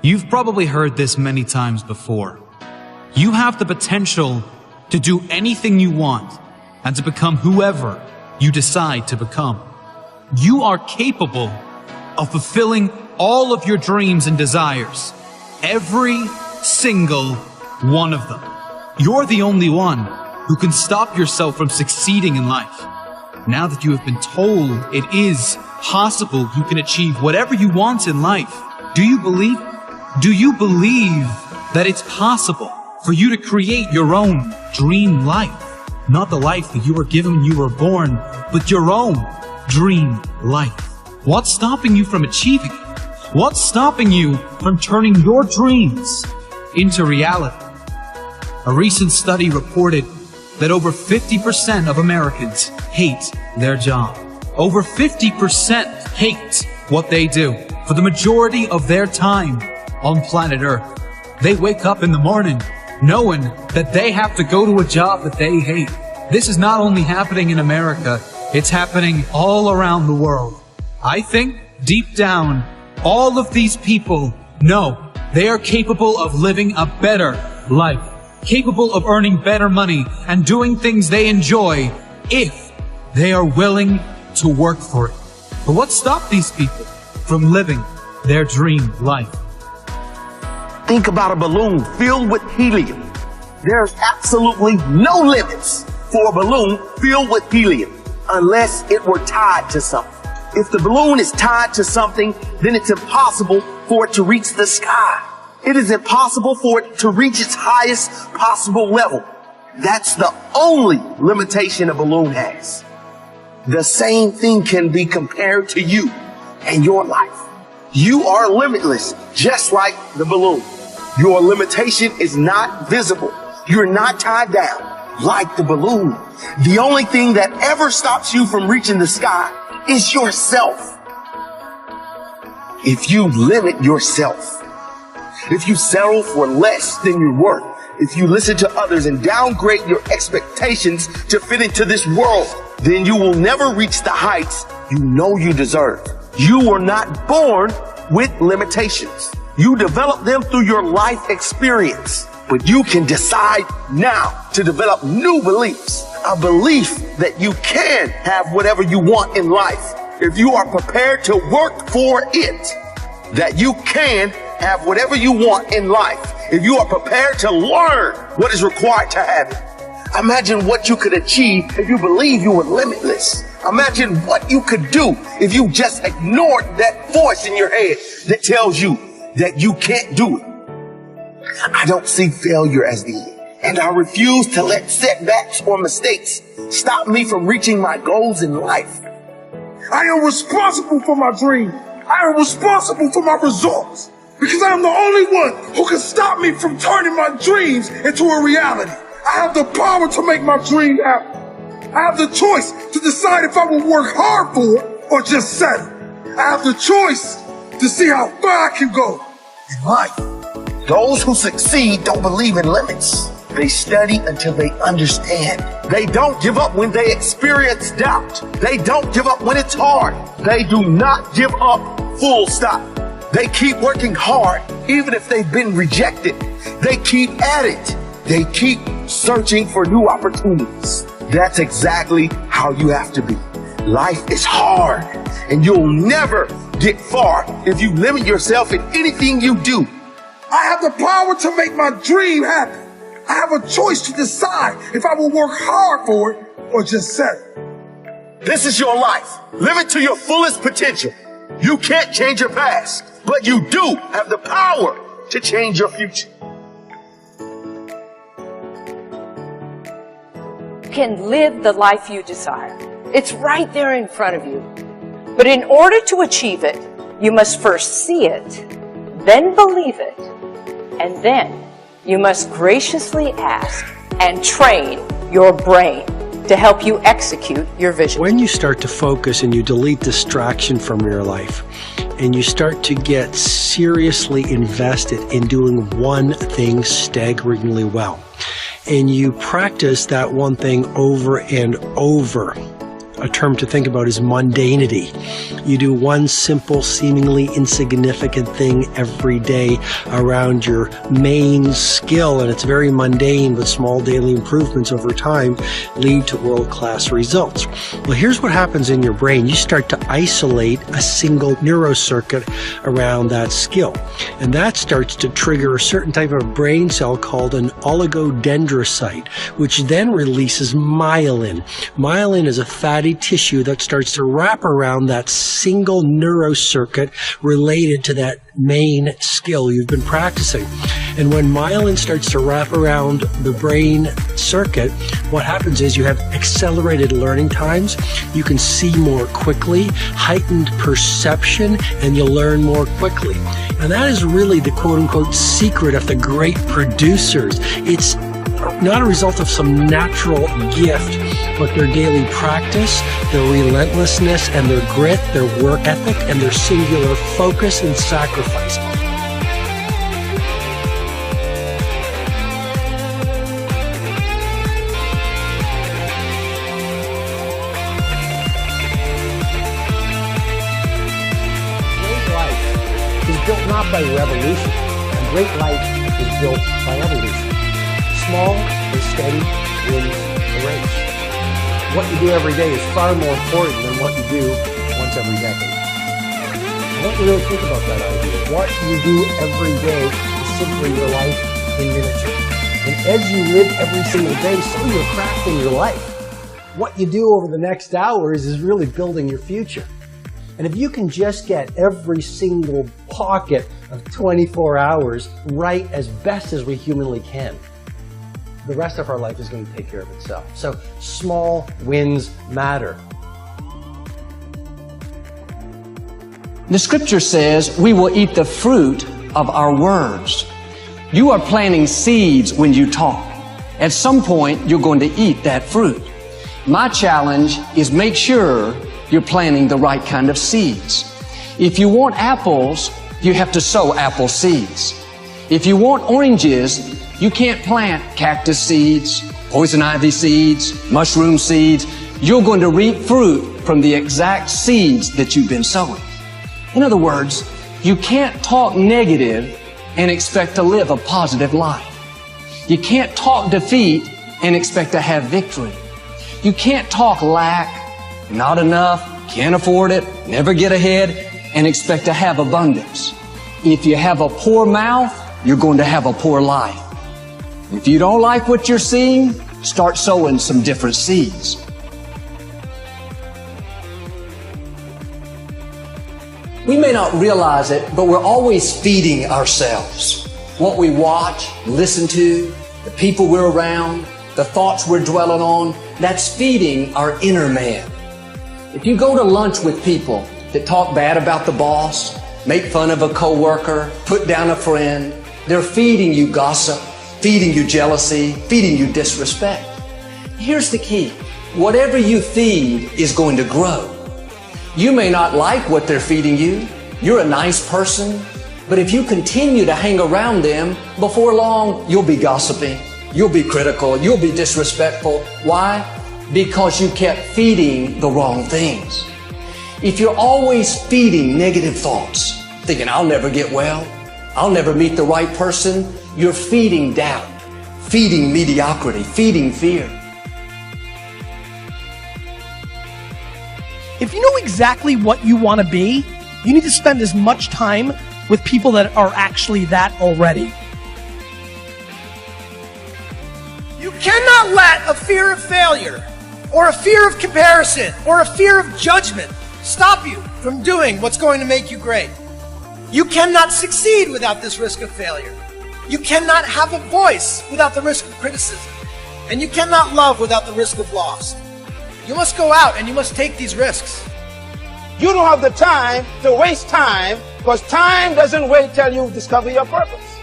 You've probably heard this many times before. You have the potential to do anything you want and to become whoever you decide to become. You are capable of fulfilling all of your dreams and desires. Every single one of them. You're the only one who can stop yourself from succeeding in life. Now that you have been told it is possible you can achieve whatever you want in life, do you believe that it's possible for you to create your own dream life? Not the life that you were given when you were born, but your own dream life. What's stopping you from achieving it? What's stopping you from turning your dreams into reality? A recent study reported that over 50% of Americans hate their job. Over 50% hate what they do for the majority of their time on planet Earth. They wake up in the morning knowing that they have to go to a job that they hate. This is not only happening in America, it's happening all around the world. I think deep down, all of these people know they are capable of living a better life, capable of earning better money and doing things they enjoy if they are willing to work for it. But what stopped these people from living their dream life? Think about a balloon filled with helium. There's absolutely no limits for a balloon filled with helium unless it were tied to something. If the balloon is tied to something, then it's impossible for it to reach the sky. It is impossible for it to reach its highest possible level. That's the only limitation a balloon has. The same thing can be compared to you and your life. You are limitless, just like the balloon. Your limitation is not visible. You're not tied down like the balloon. The only thing that ever stops you from reaching the sky is yourself. If you limit yourself, if you settle for less than you're worth, if you listen to others and downgrade your expectations to fit into this world, then you will never reach the heights you know you deserve. You were not born with limitations. You develop them through your life experience. But you can decide now to develop new beliefs. A belief that you can have whatever you want in life if you are prepared to work for it. That you can have whatever you want in life if you are prepared to learn what is required to have it. Imagine what you could achieve if you believe you were limitless. Imagine what you could do if you just ignored that voice in your head that tells you that you can't do it. I don't see failure as the end, and I refuse to let setbacks or mistakes stop me from reaching my goals in life. I am responsible for my dream. I am responsible for my results because I am the only one who can stop me from turning my dreams into a reality. I have the power to make my dream happen. I have the choice to decide if I will work hard for it or just settle. I have the choice to see how far I can go in life. Those who succeed don't believe in limits. They study until they understand. They don't give up when they experience doubt. They don't give up when it's hard. They do not give up, full stop. They keep working hard even if they've been rejected. They keep at it. They keep searching for new opportunities. That's exactly how you have to be. Life is hard and you'll never get far if you limit yourself in anything you do. I have the power to make my dream happen. I have a choice to decide if I will work hard for it or just settle. This is your life. Live it to your fullest potential. You can't change your past, but you do have the power to change your future. You can live the life you desire. It's right there in front of you. But in order to achieve it, you must first see it, then believe it, and then you must graciously ask and train your brain to help you execute your vision. When you start to focus and you delete distraction from your life, and you start to get seriously invested in doing one thing staggeringly well, and you practice that one thing over and over a term to think about is mundanity. You do one simple, seemingly insignificant thing every day around your main skill, and it's very mundane, but small daily improvements over time lead to world-class results. Well, here's what happens in your brain. You start to isolate a single neurocircuit around that skill, and that starts to trigger a certain type of brain cell called an oligodendrocyte, which then releases myelin. Myelin is a fatty tissue that starts to wrap around that single neurocircuit related to that main skill you've been practicing. And when myelin starts to wrap around the brain circuit, what happens is you have accelerated learning times, you can see more quickly, heightened perception, and you'll learn more quickly. And that is really the quote-unquote secret of the great producers. It's not a result of some natural gift, but their daily practice, their relentlessness and their grit, their work ethic, and their singular focus and sacrifice. Great life is built not by revolution. A great life is built by evolution. Small and steady wins the race. What you do every day is far more important than what you do once every decade. I want you to really think about that idea. What you do every day is simply your life in miniature. And as you live every single day, so you're crafting your life. What you do over the next hours is really building your future. And if you can just get every single pocket of 24 hours right as best as we humanly can, the rest of our life is going to take care of itself. So small wins matter. The scripture says we will eat the fruit of our words. You are planting seeds when you talk. At some point, you're going to eat that fruit. My challenge is make sure you're planting the right kind of seeds. If you want apples, you have to sow apple seeds. If you want oranges, you can't plant cactus seeds, poison ivy seeds, mushroom seeds. You're going to reap fruit from the exact seeds that you've been sowing. In other words, you can't talk negative and expect to live a positive life. You can't talk defeat and expect to have victory. You can't talk lack, not enough, can't afford it, never get ahead, and expect to have abundance. If you have a poor mouth, you're going to have a poor life. If you don't like what you're seeing, start sowing some different seeds. We may not realize it, but we're always feeding ourselves. What we watch, listen to, the people we're around, the thoughts we're dwelling on, that's feeding our inner man. If you go to lunch with people that talk bad about the boss, make fun of a coworker, put down a friend, they're feeding you gossip, feeding you jealousy, feeding you disrespect. Here's the key. Whatever you feed is going to grow. You may not like what they're feeding you. You're a nice person. But if you continue to hang around them, before long, you'll be gossiping. You'll be critical. You'll be disrespectful. Why? Because you kept feeding the wrong things. If you're always feeding negative thoughts, thinking, I'll never get well, I'll never meet the right person, you're feeding doubt, feeding mediocrity, feeding fear. If you know exactly what you want to be, you need to spend as much time with people that are actually that already. You cannot let a fear of failure, or a fear of comparison, or a fear of judgment stop you from doing what's going to make you great. You cannot succeed without this risk of failure. You cannot have a voice without the risk of criticism. And you cannot love without the risk of loss. You must go out and you must take these risks. You don't have the time to waste time, because time doesn't wait till you discover your purpose.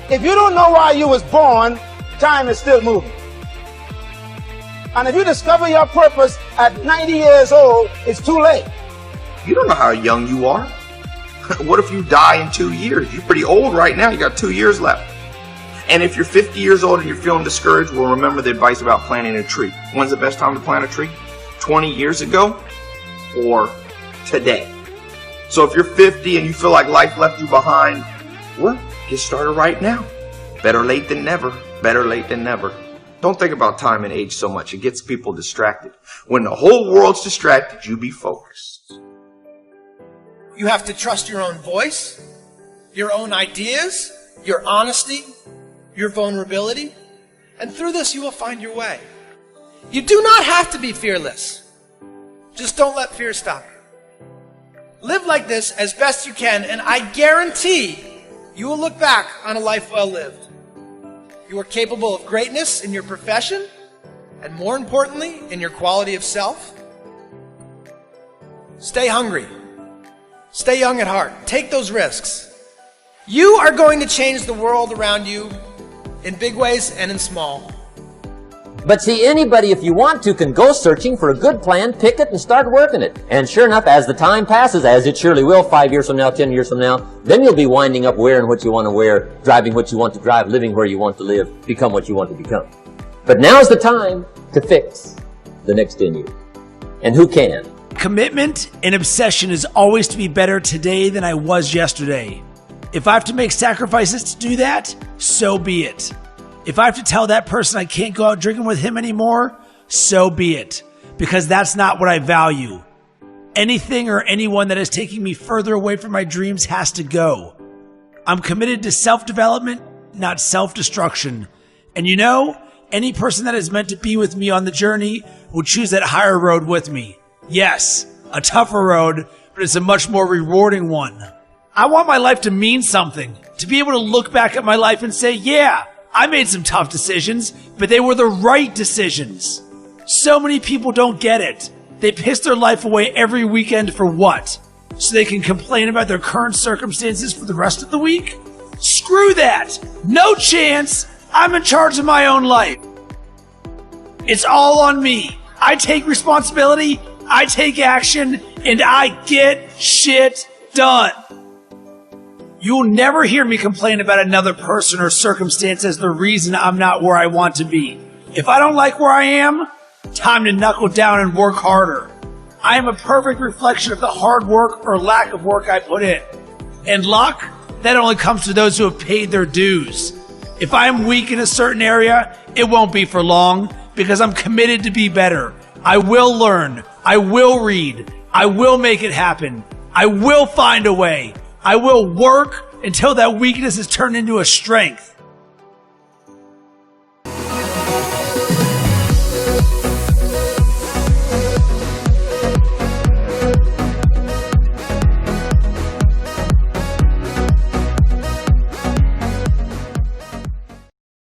If you don't know why you was born, time is still moving. And if you discover your purpose at 90 years old, it's too late. You don't know how young you are. What if you die in 2 years? You're pretty old right now. You got 2 years left. And if you're 50 years old and you're feeling discouraged, well, remember the advice about planting a tree. When's the best time to plant a tree? 20 years ago or today. So if you're 50 and you feel like life left you behind, well, get started right now. Better late than never. Better late than never. Don't think about time and age so much. It gets people distracted. When the whole world's distracted, you be focused. You have to trust your own voice, your own ideas, your honesty, your vulnerability, and through this you will find your way. You do not have to be fearless. Just don't let fear stop you. Live like this as best you can, and I guarantee you will look back on a life well lived. You are capable of greatness in your profession, and more importantly, in your quality of self. Stay hungry. Stay young at heart. Take those risks. You are going to change the world around you in big ways and in small. But see, anybody, if you want to, can go searching for a good plan, pick it, and start working it. And sure enough, as the time passes, as it surely will 5 years from now, 10 years from now, then you'll be winding up wearing what you want to wear, driving what you want to drive, living where you want to live, become what you want to become. But now's the time to fix the next 10 years. And who can? Commitment and obsession is always to be better today than I was yesterday. If I have to make sacrifices to do that, so be it. If I have to tell that person I can't go out drinking with him anymore, so be it. Because that's not what I value. Anything or anyone that is taking me further away from my dreams has to go. I'm committed to self-development, not self-destruction. And you know, any person that is meant to be with me on the journey will choose that higher road with me. Yes, a tougher road, but it's a much more rewarding one. I want my life to mean something, to be able to look back at my life and say, yeah, I made some tough decisions, but they were the right decisions. So many people don't get it. They piss their life away every weekend for what? So they can complain about their current circumstances for the rest of the week? Screw that! No chance! I'm in charge of my own life. It's all on me. I take responsibility, I take action, and I get shit done. You'll never hear me complain about another person or circumstance as the reason I'm not where I want to be. If I don't like where I am, time to knuckle down and work harder. I am a perfect reflection of the hard work or lack of work I put in. And luck, that only comes to those who have paid their dues. If I am weak in a certain area, it won't be for long because I'm committed to be better. I will learn. I will read. I will make it happen. I will find a way. I will work until that weakness is turned into a strength.